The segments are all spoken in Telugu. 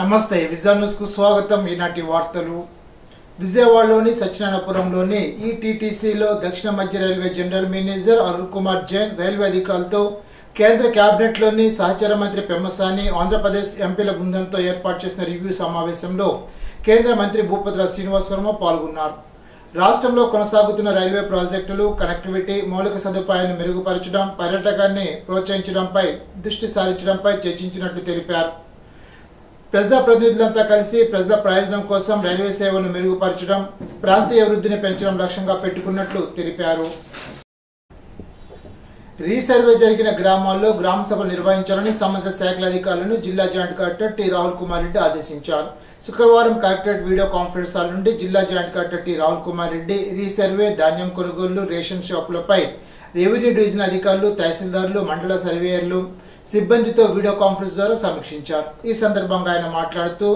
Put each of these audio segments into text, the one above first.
నమస్తే విజన్ న్యూస్ కు స్వాగతం. ఈనాటి వార్తలు. విజయవాడలోని సత్యనారాయణపురంలోని ఈటీటీసీలో దక్షిణ మధ్య railway general manager Arun Kumar Jain railway అధికారులతో కేంద్ర కేబినెట్లోని సహచర మంత్రి పెమ్మసాని ఆంధ్రప్రదేశ్ ఎంపీల బృందంతో ఏర్పాటు చేసిన రివ్యూ సమావేశంలో కేంద్ర మంత్రి భూపతిరాజు శ్రీనివాస్ వర్మ పాల్గొన్నారు. రాష్ట్రంలో కొనసాగుతున్న రైల్వే ప్రాజెక్టులు, కనెక్టివిటీ, మౌలిక సదుపాయాలను మెరుగుపరచడం, పర్యాటకాన్ని ప్రోత్సహించడంపై దృష్టి సారించడంపై చర్చించినట్లు తెలిపారు. ప్రజాప్రతినిధులంతా కలిసి ప్రజల ప్రయోజనం కోసం రైల్వే సేవలను మెరుగుపరచడం, ప్రాంతీయ అభివృద్ధిని పెంచడం లక్ష్యంగా పెట్టుకున్నట్లు తెలిపారు. రీసర్వే జరిగిన గ్రామాల్లో గ్రామ సభలు నిర్వహించాలని సంబంధిత శాఖల అధికారులను జిల్లా joint collector T Rahul Kumar Reddy ఆదేశించారు. శుక్రవారం కలెక్టరేట్ వీడియో కాన్ఫరెన్స్ హాల్ నుండి జిల్లా joint collector T Rahul Kumar Reddy resurvey, ధాన్యం కొనుగోళ్లు, రేషన్ షాపులపై రెవెన్యూ డివిజన్ అధికారులు, తహసీల్దార్లు, మండల సర్వేయర్లు, సిబ్బందితో వీడియో కాన్ఫరెన్స్ ద్వారా సమీక్షించారు. ఈ సందర్భంగా ఆయన మాట్లాడుతూ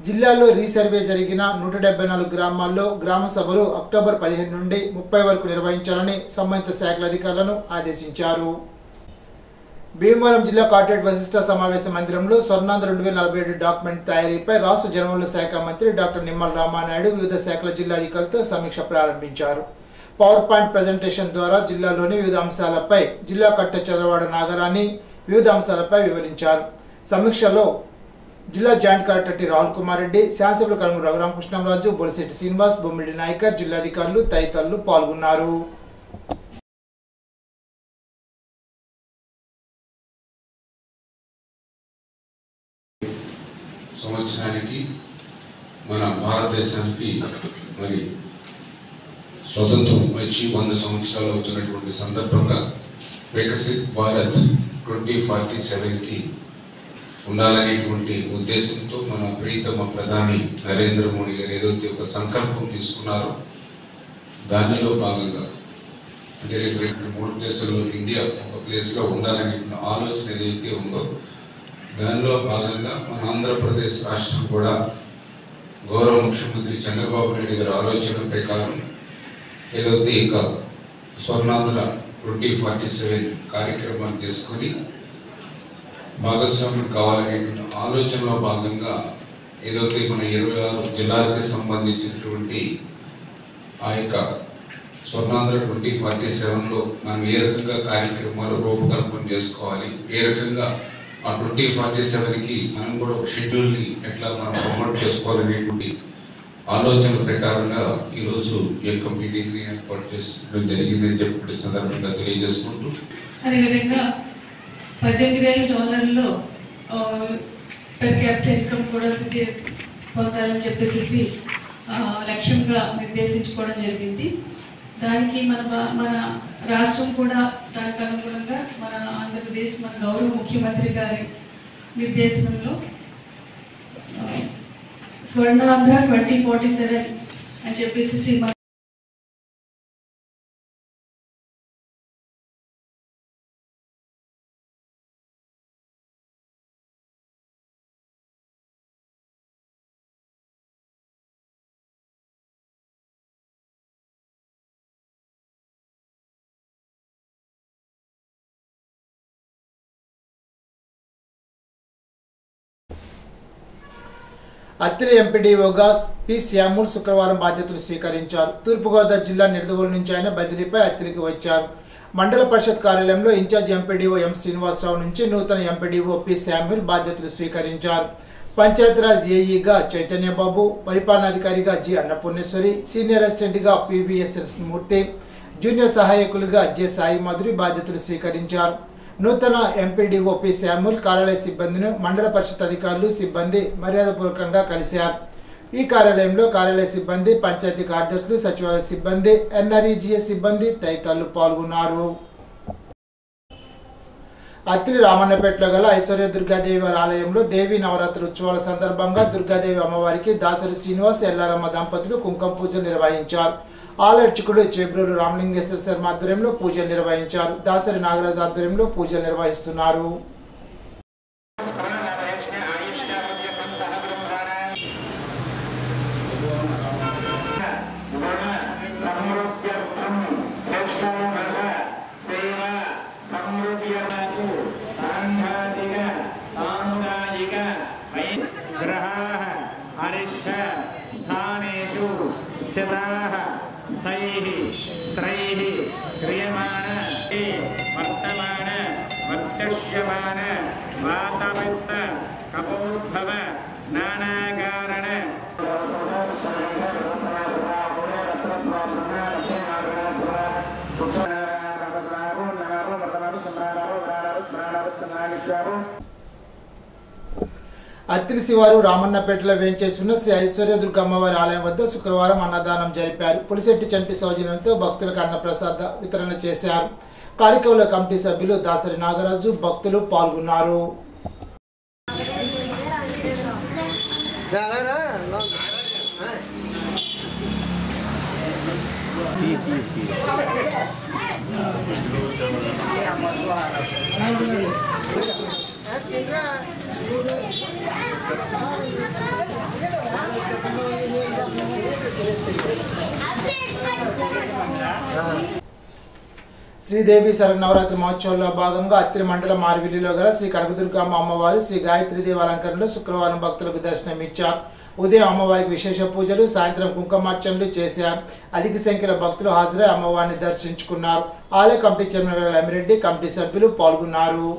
జిల్లాలో రీసర్వే జరిగిన 174 గ్రామాల్లో గ్రామ సభలు అక్టోబర్ 15 నుండి 30 వరకు నిర్వహించాలని సంబంధిత శాఖల అధికారులను ఆదేశించారు. భీమవరం జిల్లా కలెక్టరేట్ వశిష్ఠ సమావేశ మందిరంలో స్వర్ణాంధ్ర 2047 డాక్యుమెంట్ తయారీపై రాష్ట్ర జలవనరుల శాఖ మంత్రి డాక్టర్ నిమ్మల రామానాయుడు వివిధ శాఖల జిల్లా అధికారులతో సమీక్ష ప్రారంభించారు. పవర్ పాయింట్ ప్రెజెంటేషన్ ద్వారా జిల్లాలోని వివిధ అంశాలపై జిల్లా కలెక్టర్ చంద్రవాడ నాగరాణి వివిధ అంశాలపై వివరించారు. సమీక్షలో జిల్లా joint collector T Rahul Kumar Reddy, శాసనసభ్యులు కనుమూరి రఘురామకృష్ణంరాజు, బొలిశెట్టి శ్రీనివాస్, బొమ్మిడి నాయకర్, జిల్లా అధికారులు తదితరులు పాల్గొన్నారు. సంవత్సరానికి మన భారతదేశానికి మరి స్వతంత్రం వచ్చి 100 సంవత్సరాలు అవుతున్నటువంటి సందర్భంగా వికసిత్ భారత్ 2047కి ఉండాలనేటువంటి ఉద్దేశంతో మన ప్రీతమ ప్రధాని నరేంద్ర మోడీ గారు ఏదైతే ఒక సంకల్పం తీసుకున్నారో దానిలో భాగంగా అంటే 3 ప్లేసుల్లో ఇండియా ఒక ప్లేస్లో ఉండాలనే ఆలోచన ఏదైతే ఉందో దానిలో భాగంగా మన ఆంధ్రప్రదేశ్ రాష్ట్రం కూడా గౌరవ ముఖ్యమంత్రి చంద్రబాబు నాయుడు గారి ఆలోచన ప్రకారం ఏదైతే ఇక స్వర్ణాంధ్ర 2047 కార్యక్రమాన్ని తీసుకొని భాగస్వామ్యం కావాలనేటువంటి ఆలోచనలో భాగంగా ఏదైతే మన 26 జిల్లాలకు సంబంధించినటువంటి ఆ యొక్క స్వర్ణాంధ్ర 2047లో మనం ఏ రకంగా కార్యక్రమాలు రూపకల్పన చేసుకోవాలి, ఏ రకంగా ఆ 2047కి మనం కూడా ఒక షెడ్యూల్ని ఎట్లా మనం ప్రమోట్ చేసుకోవాలనేటువంటి ఆలోచన ప్రకారంగా ఈరోజు ఈ యొక్క మీటింగ్ని ఏర్పాటు చేసుకోవడం జరిగిందని చెప్పి సందర్భంగా తెలియజేసుకుంటూ అదేవిధంగా $18,000 పెర్ క్యాపిటల్ ఇన్కమ్ కూడా సిద్ధి పొందాలని చెప్పేసి లక్ష్యంగా నిర్దేశించుకోవడం జరిగింది. దానికి మన రాష్ట్రం కూడా దానికి అనుగుణంగా మన ఆంధ్రప్రదేశ్ మన గౌరవ ముఖ్యమంత్రి గారి నిర్దేశనంలో స్వర్ణాంధ్ర 2047 అని చెప్పేసి అత్తిలి ఎంపీడీఓగా పి శ్యామూల్ శుక్రవారం బాధ్యతలు స్వీకరించారు. తూర్పుగోదావరి జిల్లా నిడదవోలు నుంచి ఆయన బదిలీపై అత్తిలికి వచ్చారు. మండల పరిషత్ కార్యాలయంలో ఇన్ఛార్జ్ ఎంపీడీఓ ఎం శ్రీనివాసరావు నుంచి నూతన ఎంపీడీఓ పి శ్యామూల్ బాధ్యతలు స్వీకరించారు. పంచాయతీరాజ్ ఏఈగా చైతన్యబాబు, పరిపాలనాధికారిగా జి అన్నపూర్ణేశ్వరి, సీనియర్ అసిస్టెంట్గా పివిఎస్ఎస్ మూర్తి, జూనియర్ సహాయకులుగా జె సాయి మాధురి బాధ్యతలు స్వీకరించారు. నూతన ఎంపీడీఓ పి శ్యామూల్ కార్యాలయ సిబ్బందిని మండల పరిషత్ అధికారులు, సిబ్బంది మర్యాదపూర్వకంగా కలిశారు. ఈ కార్యాలయంలో కార్యాలయ సిబ్బంది, పంచాయతీ కార్యదర్శులు, సచివాలయ సిబ్బంది, ఎన్ఆర్ఈజీఎస్ సిబ్బంది తదితరులు పాల్గొన్నారు. అత్తిలి రామన్నపేటలో గల ఐశ్వర్య దుర్గాదేవి వారి ఆలయంలో దేవీ నవరాత్రి ఉత్సవాల సందర్భంగా దుర్గాదేవి అమ్మవారికి దాసరి శ్రీనివాస్, ఎల్లారమ్మ దంపతులు కుంకుమ పూజలు నిర్వహించారు. ఆలర్చకుడు చేబ్రూరు రామలింగేశ్వర శర్మ ఆధ్వర్యంలో పూజలు నిర్వహించారు. దాసరి నాగరాజు ఆధ్వర్యంలో పూజలు నిర్వహిస్తున్నారు. ग्रह हरिष्ठ स्थानेषु स्थिताः स्थैः स्त्रैः क्रियमाण वर्तमान वर्तष्यमान वातवित्त कपोद्भव नानाकारण అత్తిలి శివారు రామన్నపేటలో వేంచేసి ఉన్న శ్రీ ఐశ్వర్య దుర్గ అమ్మవారి ఆలయం వద్ద శుక్రవారం అన్నదానం జరిపారు. పులిశెట్టి చంటి సౌజన్యంతో భక్తులకు అన్నప్రసాద వితరణ చేశారు. కార్యక్రమంలో కమిటీ సభ్యులు దాసరి నాగరాజు, భక్తులు పాల్గొన్నారు. శ్రీదేవి శరన్నవరాత్రి మహోత్సవంలో భాగంగా అత్తిలి మండలం మార్విల్లిలో గల శ్రీ కనకదుర్గమ్మ అమ్మవారు శ్రీ గాయత్రీదేవి అలంకరణలో శుక్రవారం భక్తులకు దర్శనమిచ్చారు. ఉదయం అమ్మవారికి విశేష పూజలు, సాయంత్రం కుంకుమార్చనలు చేశారు. అధిక సంఖ్యలో భక్తులు హాజరై అమ్మవారిని దర్శించుకున్నారు. ఆలయ కమిటీ చైర్మన్ అమిరెడ్డి, కమిటీ సభ్యులు పాల్గొన్నారు.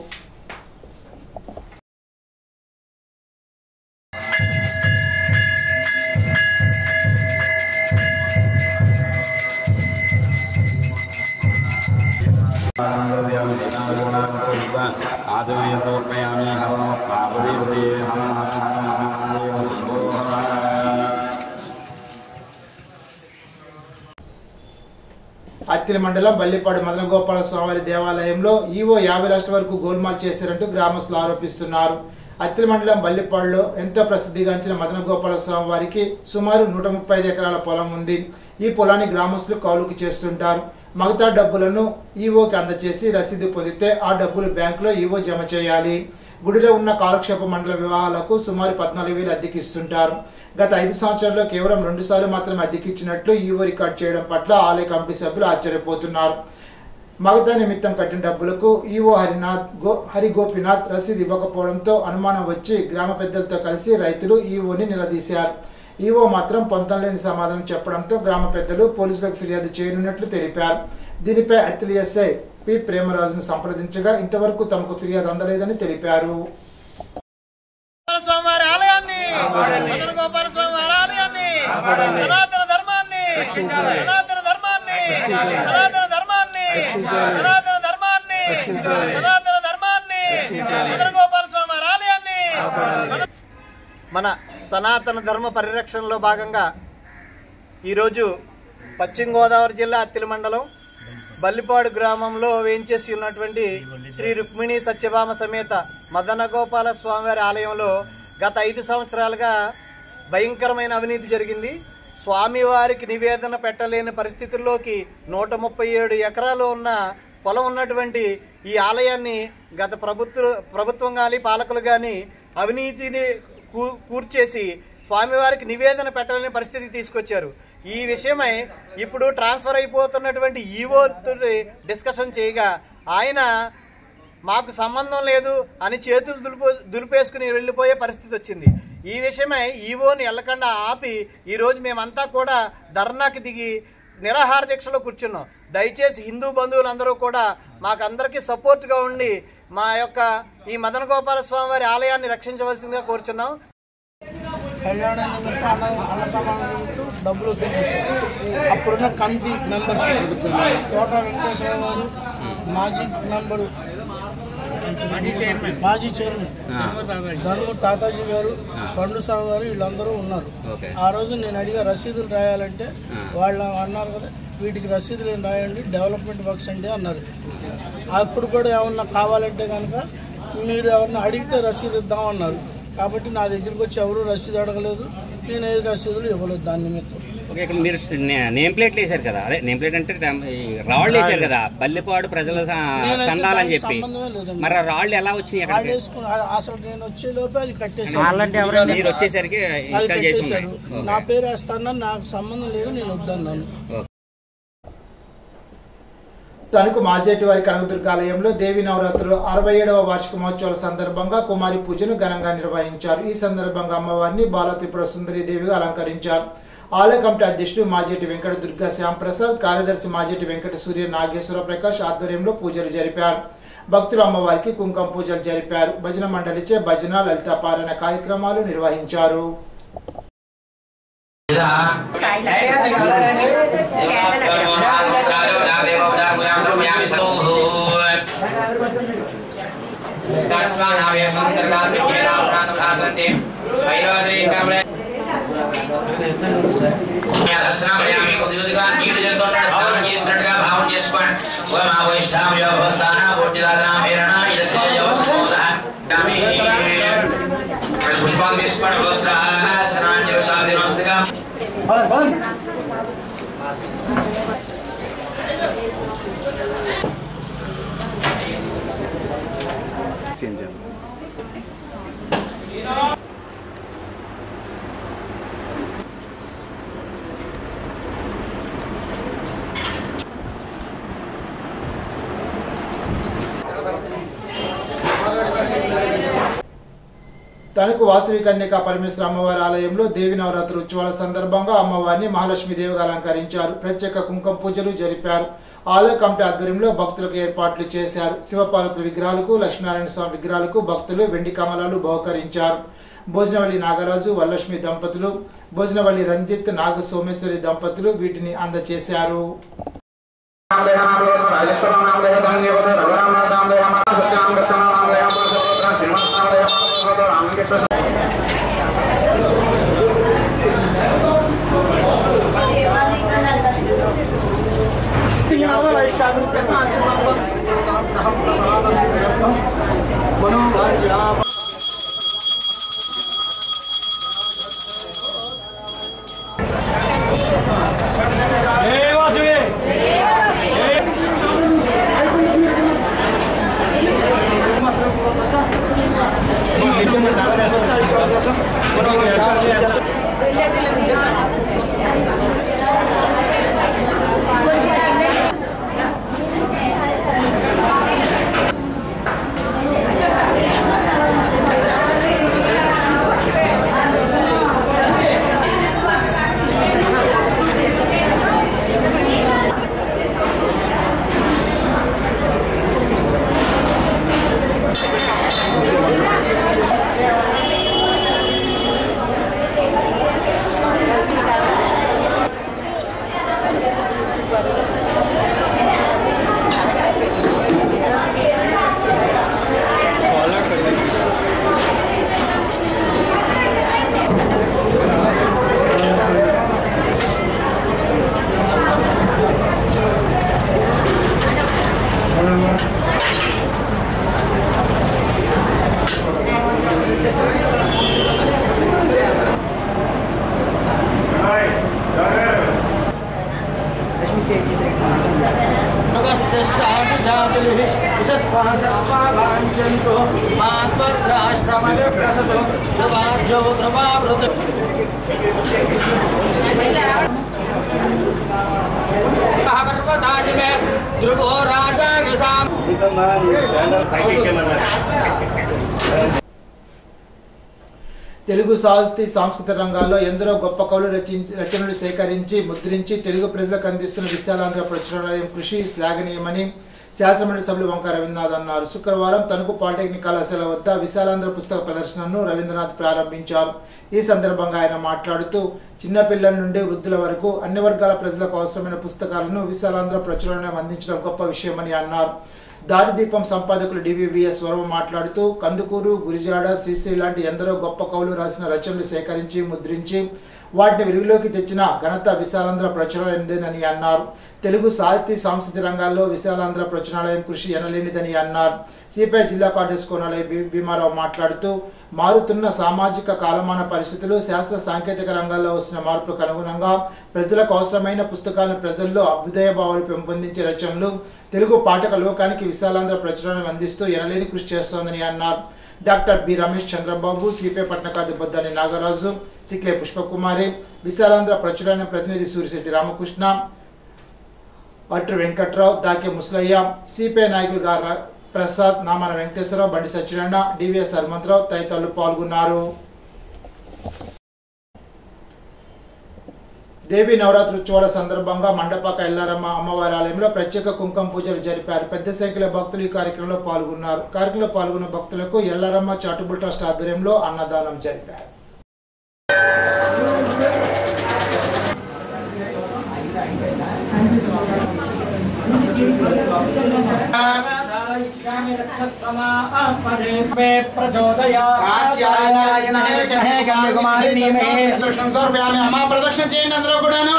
అత్తిలి మండలం బల్లిపాడు మదనగోపాల స్వామి దేవాలయంలో ఈవో 50 లక్షల వరకు గోల్మాల్ చేశారంటూ గ్రామస్తులు ఆరోపిస్తున్నారు. అత్తిలి మండలం బల్లిపాడులో ఎంతో ప్రసిద్ధిగాంచిన మదనగోపాల స్వామి వారికి సుమారు 135 ఎకరాల పొలం ఉంది. ఈ పొలాన్ని గ్రామస్తులు కౌలుకు చేస్తుంటారు. మగతా డబ్బులను ఈవోకి అందచేసి రసీదు పొందితే ఆ డబ్బులు బ్యాంకులో ఈవో జమ చేయాలి. గుడిలో ఉన్న కాలక్షేప మండల వివాహాలకు సుమారు 14,000 అద్దెకిస్తుంటారు. గత 5 సంవత్సరాల్లో కేవలం 2 సార్లు మాత్రమే అద్దెకిచ్చినట్లు ఈవో రికార్డు చేయడం పట్ల ఆలయ కమిటీ సభ్యులు ఆశ్చర్యపోతున్నారు. మగతా నిమిత్తం కట్టిన డబ్బులకు ఈవో హరిగోపినాథ్ రసీదు ఇవ్వకపోవడంతో అనుమానం వచ్చి గ్రామ పెద్దలతో కలిసి రైతులు ఈవోని నిలదీశారు. ఈవో మాత్రం పొంతనలేని సమాధానం చెప్పడంతో గ్రామ పెద్దలు పోలీసులకు ఫిర్యాదు చేయనున్నట్లు తెలిపారు. దీనిపై అత్తిలి ఎస్ఐ పి ప్రేమరాజును సంప్రదించగా ఇంతవరకు తమకు ఫిర్యాదు అందలేదని తెలిపారు. మన సనాతన ధర్మ పరిరక్షణలో భాగంగా ఈరోజు పశ్చిమ గోదావరి జిల్లా అత్తిలి మండలం బల్లిపాడు గ్రామంలో వేంచేసి ఉన్నటువంటి శ్రీ రుక్మిణి సత్యభామ సమేత మదనగోపాల స్వామివారి ఆలయంలో గత 5 సంవత్సరాలుగా భయంకరమైన అవినీతి జరిగింది. స్వామివారికి నివేదన పెట్టలేని పరిస్థితుల్లోకి 137 ఎకరాలు ఉన్న పొలం ఉన్నటువంటి ఈ ఆలయాన్ని గత ప్రభుత్వం కానీ పాలకులు కానీ అవినీతిని కూర్చేసి స్వామివారికి నివేదన పెట్టలేని పరిస్థితికి తీసుకొచ్చారు. ఈ విషయమై ఇప్పుడు ట్రాన్స్ఫర్ అయిపోతున్నటువంటి ఈవో డిస్కషన్ చేయగా ఆయన మాకు సంబంధం లేదు అని చేతులు దులిపేసుకుని వెళ్ళిపోయే పరిస్థితి వచ్చింది. ఈ విషయమై ఈవోని ఎల్లకుండా ఆపి ఈరోజు మేమంతా కూడా ధర్నాకి దిగి నిరాహార దీక్షలో కూర్చున్నాం. దయచేసి హిందూ బంధువులందరూ కూడా మాకందరికీ సపోర్ట్గా ఉండి మా యొక్క ఈ మదనగోపాల స్వామి వారి ఆలయాన్ని రక్షించవలసిందిగా కోరుచున్నాం. కళ్యాణ అన్న సమానంతో డబ్బులు వసూలు చేశారు. అప్పుడున్న కమిటీ మెంబర్స్ కోట వెంకటేశ్వర గారు, మాజీ చైర్మన్ ధనుమూరి తాతాజీ గారు, పండు స్వామి గారు వీళ్ళందరూ ఉన్నారు. ఆ రోజు నేను అడిగా రసీదులు రాయాలంటే వాళ్ళు అన్నారు కదా వీటికి రసీదులు ఏం రాయండి, డెవలప్మెంట్ వర్క్స్ అండి అన్నారు. అప్పుడు కూడా ఏమన్నా కావాలంటే కనుక మీరు ఎవరన్నా అడిగితే రసీదు ఇద్దామన్నారు. కాబట్టి నా దగ్గరికి వచ్చి ఎవరు రసీదు అడగలేదు, నేను ఏ రసీదులు ఇవ్వలేదు దాని నిమిత్తం. ఓకే, ఇక్కడ మీరు నేమ్ ప్లేట్లు వేశారు కదా, అదే నేమ్ ప్లేట్ అంటే రాళ్ళు వేశారు కదా బల్లిపాడు ప్రజల సందాలని చెప్పి, మరి రాళ్ళు ఎలా వచ్చినాయి? అసలు నేను వచ్చే లోపే అది కట్టేసారు. మీరు వచ్చేసరికి నా పేరు వేస్తానని నాకు సంబంధం లేదు, నేను వద్దన్నాను. తణుకు మాజేటి వారి కనకదుర్గాలయంలో దేవి నవరాత్రులు 67వ వార్షిక మహోత్సవాల సందర్భంగా కుమారి పూజను ఘనంగా నిర్వహించారు. ఈ సందర్భంగా అమ్మవారిని బాల త్రిపుర సుందరి దేవిగా అలంకరించారు. ఆలయ కమిటీ అధ్యక్షుడు మాజేటి వెంకట దుర్గా శ్యాంప్రసాద్, కార్యదర్శి మాజేటి వెంకట సూర్య నాగేశ్వర ప్రకాష్ ఆధ్వర్యంలో పూజలు జరిపారు. భక్తులు అమ్మవారికి కుంకుమ పూజలు జరిపారు. భజన మండలిచే భజన, లలిత పారాయణ కార్యక్రమాలు నిర్వహించారు. తణుకు వాసవి కన్యకా పరమేశ్వర అమ్మవారి ఆలయంలో దేవి నవరాత్రి ఉత్సవాల సందర్భంగా అమ్మవారిని మహాలక్ష్మీదేవిగా అలంకరించారు. ప్రత్యేక కుంకుమ పూజలు జరిపారు. ఆలయ కమిటీ ఆధ్వర్యంలో భక్తులకు ఏర్పాట్లు చేశారు. శివపార్వతుల విగ్రహాలకు, లక్ష్మీనారాయణ స్వామి విగ్రహాలకు భక్తులు వెండి కమలాలు బహుకరించారు. భోజనవల్లి నాగరాజు, వరలక్ష్మి దంపతులు, భోజనవల్లి రంజిత్, నాగ సోమేశ్వరి దంపతులు వీటిని అందజేశారు. తెలుగు సాహిత్య సాంస్కృతిక రంగాల్లో ఎందరో గొప్ప కవులు రచనలు సేకరించి ముద్రించి తెలుగు ప్రజలకు అందిస్తున్న విశాలాంధ్ర ప్రచురణాలయం కృషి శ్లాఘనీయమని శాసనమండలి సభ్యులు వంక రవీంద్రనాథ్ అన్నారు. శుక్రవారం తణుకు పాలిటెక్నిక్ కళాశాల వద్ద విశాలాంధ్ర పుస్తక ప్రదర్శనను రవీంద్రనాథ్ ప్రారంభించారు. ఈ సందర్భంగా ఆయన మాట్లాడుతూ చిన్నపిల్లల నుండి వృద్ధుల వరకు అన్ని వర్గాల ప్రజలకు అవసరమైన పుస్తకాలను విశాలాంధ్ర ప్రచురణాలయం అందించడం గొప్ప విషయమని అన్నారు. దారిదీపం సంపాదకులు డివివిఎస్ వర్మ మాట్లాడుతూ కందుకూరు, గురిజాడ, శ్రీశ్రీ లాంటి ఎందరో గొప్ప కవులు రాసిన రచనలు సేకరించి ముద్రించి వాటిని వెలుగులోకి తెచ్చిన ఘనత విశాలాంధ్ర ప్రచురణాలయందేనని అన్నారు. తెలుగు సాహిత్య సాంస్కృతిక రంగాల్లో విశాలాంధ్ర ప్రచురణాలయం కృషి ఎనలేనిదని అన్నారు. సిపిఐ జిల్లా కార్యదర్శి కోనాలయ భీమారావు మాట్లాడుతూ మారుతున్న సామాజిక కాలమాన పరిస్థితులు, శాస్త్ర సాంకేతిక రంగాల్లో వస్తున్న మార్పులకు అనుగుణంగా ప్రజలకు అవసరమైన పుస్తకాలను ప్రజల్లో అభ్యుదయ భావాలు పెంపొందించే రచనలు తెలుగు పాఠక లోకానికి విశాలాంధ్ర ప్రచురణను అందిస్తూ ఎనలేని కృషి చేస్తోందని అన్నారు. Doctor B Ramesh Chandrababu, CPI పట్టణకాది బొద్దాని నాగరాజు, సిక్లే పుష్పకుమారి, విశాలాంధ్ర ప్రచురణ ప్రతినిధి సూరిశెట్టి రామకృష్ణ, అట్టు వెంకట్రావు, దాకే ముసలయ్య, సిపిఐ నాయకులు గారు ప్రసాద్, నామన వెంకటేశ్వరరావు, బండి సత్యనారాయణ, డివిఎస్ హనుమంతరావు తదితరులు పాల్గొన్నారు. దేవి నవరాత్రి ఉత్సవాల సందర్భంగా మండపాక ఎల్లారమ్మ అమ్మవారి ఆలయంలో ప్రత్యేక కుంకుమ పూజలు జరిపారు. పెద్ద సంఖ్యలో భక్తులు ఈ కార్యక్రమంలో పాల్గొన్నారు. కార్యక్రమంలో పాల్గొన్న భక్తులకు ఎల్లారమ్మ చారిటబుల్ ట్రస్ట్ ఆధ్వర్యంలో అన్నదానం జరిపారు. అమ్మా ప్రదక్షిణ చేయండి అందరూ కూడాను.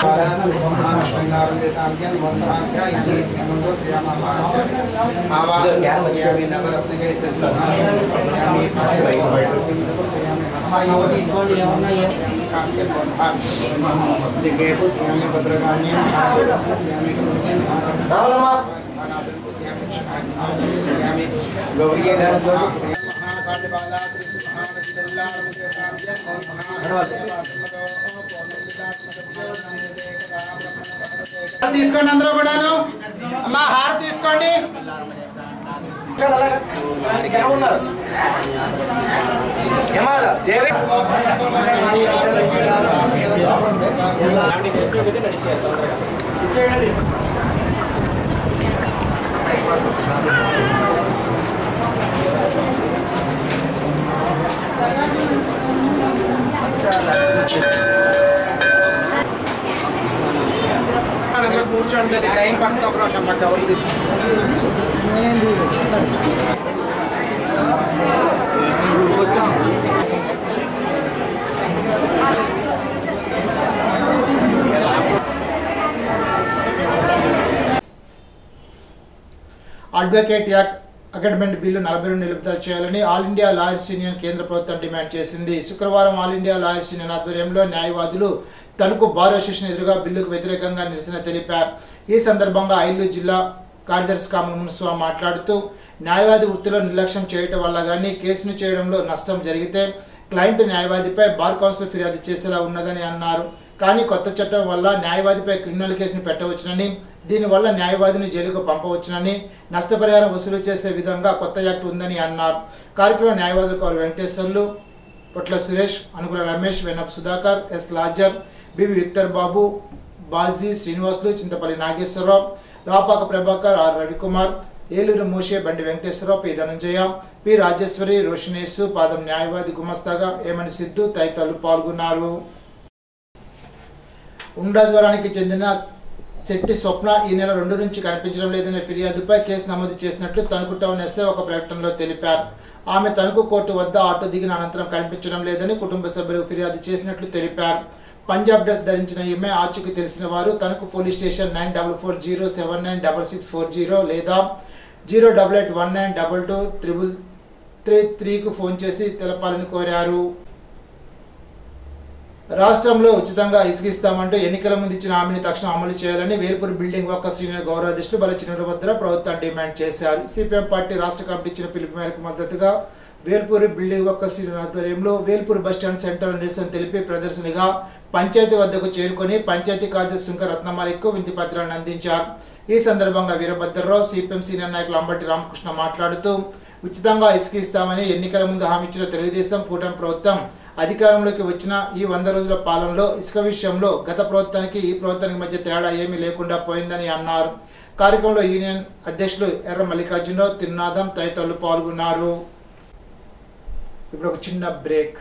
తీసుకోండి అందరూ కూడాను. అమ్మా హారతి తీసుకోండి. కూర్చోండి, టైం పడుతుంది. ఒక నిమిషం మధ్య అడ్వకేట్ యాక్ట్ అమెండ్మెంట్ బిల్లు 42 నిలుపుదల చేయాలని ఆల్ ఇండియా లాయర్స్ యూనియన్ కేంద్ర ప్రభుత్వం డిమాండ్ చేసింది. శుక్రవారం ఆల్ ఇండియా లాయర్స్ యూనియన్ ఆధ్వర్యంలో న్యాయవాదులు తణుకు బార్ అసోసియేషన్ ఎదురుగా బిల్లుకు వ్యతిరేకంగా నిరసన తెలిపారు. ఈ సందర్భంగా ఐలు జిల్లా కార్యదర్శి కామన్ మున్స్వామి మాట్లాడుతూ న్యాయవాది వృత్తిలో నిర్లక్ష్యం చేయడం వల్ల కానీ కేసును చేయడంలో నష్టం జరిగితే క్లయింట్ న్యాయవాదిపై బార్ కౌన్సిల్ ఫిర్యాదు చేసేలా ఉన్నదని అన్నారు. కానీ కొత్త చట్టం వల్ల న్యాయవాదిపై క్రిమినల్ కేసును పెట్టవచ్చునని, దీనివల్ల న్యాయవాదిని జైలుకు పంపవచ్చునని, నష్టపరిహారం వసూలు చేసే విధంగా కొత్త యాక్ట్ ఉందని అన్నారు. కార్యక్రమంలో న్యాయవాదులు Kauru Venkateswarlu, Potla Suresh, Anugula Ramesh, Vennap Sudhakar, S Lazar, BV Victor Babu, Baji Srinivasulu, Chintapalli Nageswararao, Rapaka Prabhakar, R Ravikumar, Eluru Moshe, Bandi Venkateswararao, P Dhananjaya, P Rajeswari, రోషనేశు, పాదం న్యాయవాది గుమస్తాగా ఏమని సిద్ధు తదితరులు పాల్గొన్నారు. ఉండా జ్వరానికి చెందిన శెట్టి స్వప్న ఈ నెల 2 నుంచి కనిపించడం లేదనే ఫిర్యాదుపై కేసు నమోదు చేసినట్లు తణుకు టౌన్ ఎస్ఐ ఒక ప్రకటనలో తెలిపారు. ఆమె తణుకు కోర్టు వద్ద ఆటో దిగిన అనంతరం కనిపించడం లేదని కుటుంబ సభ్యులకు ఫిర్యాదు చేసినట్లు తెలిపారు. పంజాబ్ డ్రెస్ ధరించిన ఈమె ఆచూకీ తెలిసిన వారు తణుకు పోలీస్ స్టేషన్ 9440796640 లేదా 088192233కు ఫోన్ చేసి తెలపాలని కోరారు. రాష్ట్రంలో ఉచితంగా ఇసుకిస్తామంటూ ఎన్నికల ముందు ఇచ్చిన హామీని తక్షణం అమలు చేయాలని వేల్పూర్ బిల్డింగ్ వర్కర్స్ యూనియన్ గౌరవ అధ్యక్షులు బలచినభద్ర ప్రభుత్వం డిమాండ్ చేశారు. సిపిఎం పార్టీ రాష్ట్ర కమిటీ ఇచ్చిన పిలుపు మేరకు మద్దతుగా వేల్పూర్ బిల్డింగ్ వర్కర్స్ యూనియన్ ఆధ్వర్యంలో వేల్పూర్ బస్టాండ్ సెంటర్ నిరసన తెలిపి ప్రదర్శనగా పంచాయతీ వద్దకు చేరుకొని పంచాయతీ కార్యదర్శి సుంక రత్నమాలిక్కు వింతి పత్రాలను అందించారు. ఈ సందర్భంగా వీరభద్రరావు, సిపిఎం సీనియర్ నాయకులు అంబటి రామకృష్ణ మాట్లాడుతూ ఉచితంగా ఇసుకిస్తామని ఎన్నికల ముందు హామీ ఇచ్చిన తెలుగుదేశం కూటమి ప్రభుత్వం అధికారంలోకి వచ్చిన ఈ 100 రోజుల పాలనలో ఇసుక విషయంలో గత ప్రభుత్వానికి ఈ ప్రభుత్వానికి మధ్య తేడా ఏమీ లేకుండా పోయిందని అన్నారు. కార్యక్రమంలో యూనియన్ అధ్యక్షులు ఎర్ర మల్లికార్జునరావు, తిరునాథం తదితరులు పాల్గొన్నారు. ఇప్పుడు ఒక చిన్న బ్రేక్.